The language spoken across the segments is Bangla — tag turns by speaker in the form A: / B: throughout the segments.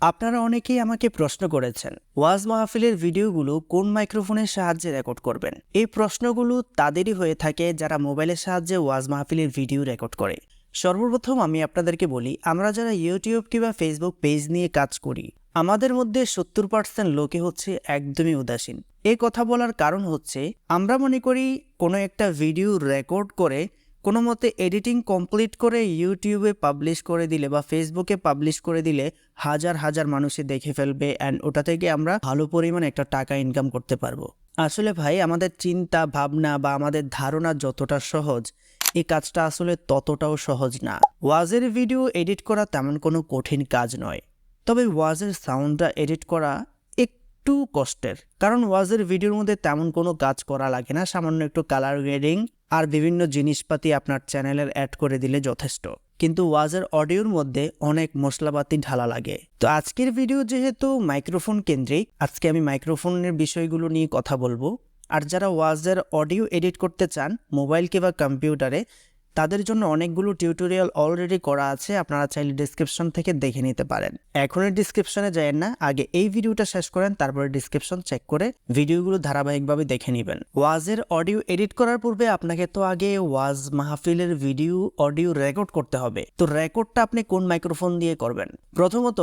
A: আপনারা অনেকেই আমাকে প্রশ্ন করেছেন, ওয়াজ মাহফিলের ভিডিওগুলো কোন মাইক্রোফোনের সাহায্যে রেকর্ড করবেন। এই প্রশ্নগুলো তাদেরই হয়ে থাকে যারা মোবাইলের সাহায্যে ওয়াজ মাহফিলের ভিডিও রেকর্ড করে। সর্বপ্রথম আমি আপনাদেরকে বলি, আমরা যারা ইউটিউব কিংবা ফেসবুক পেজ নিয়ে কাজ করি, আমাদের মধ্যে 70% লোকে হচ্ছে একদমই উদাসীন। এই কথা বলার কারণ হচ্ছে, আমরা মনে করি কোনো একটা ভিডিও রেকর্ড করে কোনো মতে এডিটিং কমপ্লিট করে ইউটিউবে পাবলিশ করে দিলে বা ফেসবুকে পাবলিশ করে দিলে হাজার হাজার মানুষে দেখে ফেলবে অ্যান্ড ওটা থেকে আমরা ভালো পরিমাণে একটা টাকা ইনকাম করতে পারবো। আসলে ভাই, আমাদের চিন্তা ভাবনা বা আমাদের ধারণা যতটা সহজ, এই কাজটা আসলে ততটাও সহজ না। ওয়াজের ভিডিও এডিট করা তেমন কোনো কঠিন কাজ নয়, তবে ওয়াজের সাউন্ডটা এডিট করা একটু কষ্টের। কারণ ওয়াজের ভিডিওর মধ্যে তেমন কোনো কাজ করা লাগে না, সামান্য একটু কালার গ্রেডিং আর বিভিন্ন জিনিসপাতি আপনার চ্যানেলের অ্যাড করে দিলে যথেষ্ট। কিন্তু ওয়াজের অডিওর মধ্যে অনেক মশলাপাতি ঢালা লাগে। তো আজকের ভিডিও যেহেতু মাইক্রোফোন কেন্দ্রিক, আজকে আমি মাইক্রোফোনের বিষয়গুলো নিয়ে কথা বলবো। আর যারা ওয়াজের অডিও এডিট করতে চান মোবাইল কিংবা কম্পিউটারে, তাদের জন্য অনেকগুলো টিউটোরিয়াল অলরেডি করা আছে, আপনারা চাইলে ডিসক্রিপশন থেকে দেখে নিতে পারেন। এখনই ডিসক্রিপশনে যায়েন না, আগে এই ভিডিওটা শেষ করেন, তারপরে ডিসক্রিপশন চেক করে ভিডিওগুলো ধারাবাহিকভাবে দেখে নেবেন। ওয়াজের অডিও এডিট করার পূর্বে আপনাকে তো আগে ওয়াজ মাহফিলের ভিডিও অডিও রেকর্ড করতে হবে। তো রেকর্ডটা আপনি কোন মাইক্রোফোন দিয়ে করবেন? প্রথমত,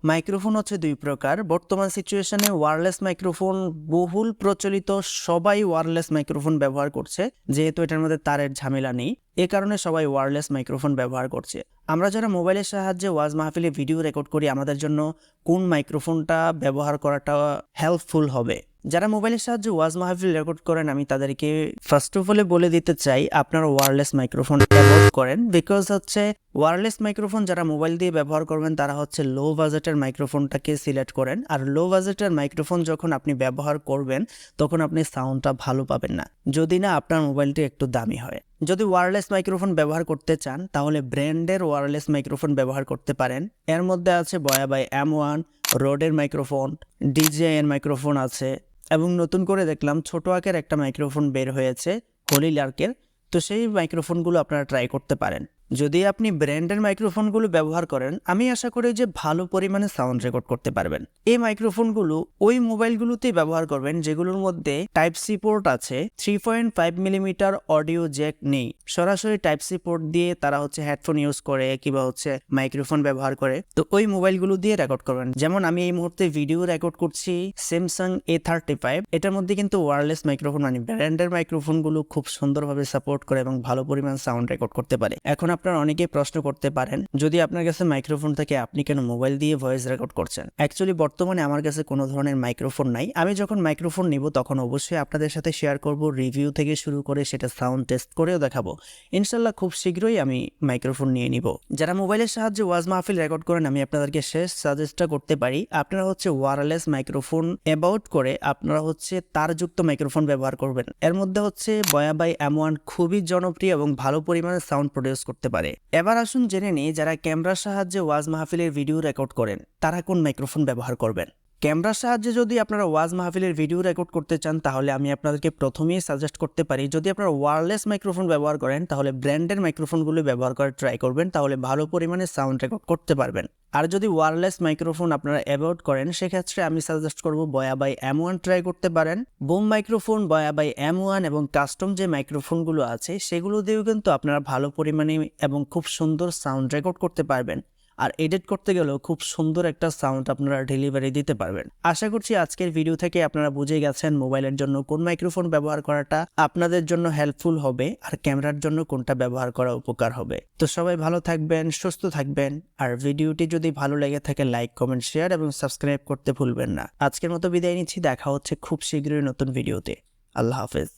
A: মাইক্রোফোন হচ্ছে দুই প্রকার। বর্তমান সিচুয়েশনে ওয়্যারলেস মাইক্রোফোন বহুল প্রচলিত, সবাই ওয়্যারলেস মাইক্রোফোন ব্যবহার করছে, যেহেতু এটার মধ্যে তারের ঝামেলা নেই, এ কারণে সবাই ওয়্যারলেস মাইক্রোফোন ব্যবহার করছে। আমরা যারা মোবাইলের সাহায্যে ওয়াজ মাহফিলে ভিডিও রেকর্ড করি, আমাদের জন্য কোন মাইক্রোফোনটা ব্যবহার করাটা হেল্পফুল হবে? যারা মোবাইলের সাহায্যে ওয়াজ মাহফিল রেকর্ড করেন, আমি তাদেরকে ফার্স্ট অফ অল বলে দিতে চাই, আপনারা ওয়্যারলেস মাইক্রোফোন অ্যাভয়েড করেন। বিকজ হচ্ছে ওয়্যারলেস মাইক্রোফোন যারা মোবাইল দিয়ে ব্যবহার করবেন, তারা হচ্ছে লো বাজেটের মাইক্রোফোনটাকে সিলেক্ট করেন। আর লো বাজেটের মাইক্রোফোন যখন আপনি ব্যবহার করবেন, তখন আপনি সাউন্ডটা ভালো পাবেন না, যদি না আপনার মোবাইলটি একটু দামি হয়। যদি ওয়্যারলেস মাইক্রোফোন ব্যবহার করতে চান, তাহলে ব্র্যান্ডের ওয়্যারলেস মাইক্রোফোন ব্যবহার করতে পারেন। এর মধ্যে আছে বয়া বাই M1, রোডের মাইক্রোফোন, DJI এর মাইক্রোফোন আছে, এবং নতুন করে দেখলাম ছোট আকার একটা মাইক্রোফোন বের হয়েছে হলিলার্কের। তো সেই মাইক্রোফোনগুলো আপনারা ট্রাই করতে পারেন। যদি আপনি ব্র্যান্ডের মাইক্রোফোনগুলো ব্যবহার করেন, আমি আশা করি যে ভালো পরিমাণে সাউন্ড রেকর্ড করতে পারবেন। এই মাইক্রোফোনগুলো ওই মোবাইলগুলোতেই ব্যবহার করবেন যেগুলোর মধ্যে Type-C পোর্ট আছে, 3.5 মিলিমিটার অডিও জ্যাক নেই। সরাসরি Type-C পোর্ট দিয়ে তারা হচ্ছে হেডফোন ইউজ করে কিংবা হচ্ছে মাইক্রোফোন ব্যবহার করে। তো ওই মোবাইলগুলো দিয়ে রেকর্ড করবেন। যেমন আমি এই মুহূর্তে ভিডিও রেকর্ড করছি স্যামসাং A35, এটার মধ্যে কিন্তু ওয়্যারলেস মাইক্রোফোন, মানে ব্র্যান্ডের মাইক্রোফোনগুলো খুব সুন্দরভাবে সাপোর্ট করে এবং ভালো পরিমাণ সাউন্ড রেকর্ড করতে পারে। এখন আপনারা অনেকেই প্রশ্ন করতে পারেন, যদি আপনার কাছে মাইক্রোফোন থাকে আপনি কেন মোবাইল দিয়ে ভয়েস রেকর্ড করছেন? অ্যাকচুয়ালি বর্তমানে আমার কাছে কোনো ধরনের মাইক্রোফোন নাই। আমি যখন মাইক্রোফোন নিব তখন অবশ্যই আপনাদের সাথে শেয়ার করব, রিভিউ থেকে শুরু করে সেটা সাউন্ড টেস্ট করেও দেখাবো। ইনশাল্লাহ খুব শীঘ্রই আমি মাইক্রোফোন নিয়ে নিব। যারা মোবাইলের সাহায্যে ওয়াজ মাহফিল রেকর্ড করেন, আমি আপনাদেরকে শেষ সাজেস্টটা করতে পারি, আপনারা হচ্ছে ওয়্যারলেস মাইক্রোফোন অ্যাভয়েড করে আপনারা হচ্ছে তারযুক্ত মাইক্রোফোন ব্যবহার করবেন। এর মধ্যে হচ্ছে বয়া বাই M1 খুবই জনপ্রিয় এবং ভালো পরিমাণে সাউন্ড প্রডিউস করতে পারে। এবার আসুন জেনে নিই, যারা ক্যামেরার সাহায্যে ওয়াজ মাহফিলের ভিডিও রেকর্ড করেন, তারা কোন মাইক্রোফোন ব্যবহার করবেন। ক্যামেরার সাহায্যে যদি আপনারা ওয়াজ মাহফিলের ভিডিও রেকর্ড করতে চান, তাহলে আমি আপনাদেরকে প্রথমেই সাজেস্ট করতে পারি, যদি আপনারা ওয়্যারলেস মাইক্রোফোন ব্যবহার করেন, তাহলে ব্র্যান্ডের মাইক্রোফোনগুলো ব্যবহার করে ট্রাই করবেন, তাহলে ভালো পরিমাণে সাউন্ড রেকর্ড করতে পারবেন। আর যদি ওয়্যারলেস মাইক্রোফোন আপনারা অ্যাভয়েড করেন, সেক্ষেত্রে আমি সাজেস্ট করব বয়া বাই M1 ট্রাই করতে পারেন। বুম মাইক্রোফোন, বয়া বাই M1 এবং কাস্টম যে মাইক্রোফোনগুলো আছে, সেগুলো দিয়েও কিন্তু আপনারা ভালো পরিমাণে এবং খুব সুন্দর সাউন্ড রেকর্ড করতে পারবেন। আর এডিট করতে গেলেও খুব সুন্দর একটা সাউন্ড আপনারা ডেলিভারি দিতে পারবেন। আশা করছি আজকের ভিডিও থেকে আপনারা বুঝে গেছেন মোবাইলের জন্য কোন মাইক্রোফোন ব্যবহার করাটা আপনাদের জন্য হেল্পফুল হবে আর ক্যামেরার জন্য কোনটা ব্যবহার করা উপকার হবে। তো সবাই ভালো থাকবেন, সুস্থ থাকবেন। আর ভিডিওটি যদি ভালো লেগে থাকে, লাইক, কমেন্ট, শেয়ার এবং সাবস্ক্রাইব করতে ভুলবেন না। আজকের মতো বিদায় নিচ্ছি, দেখা হচ্ছে খুব শীঘ্রই নতুন ভিডিওতে। আল্লাহ হাফেজ।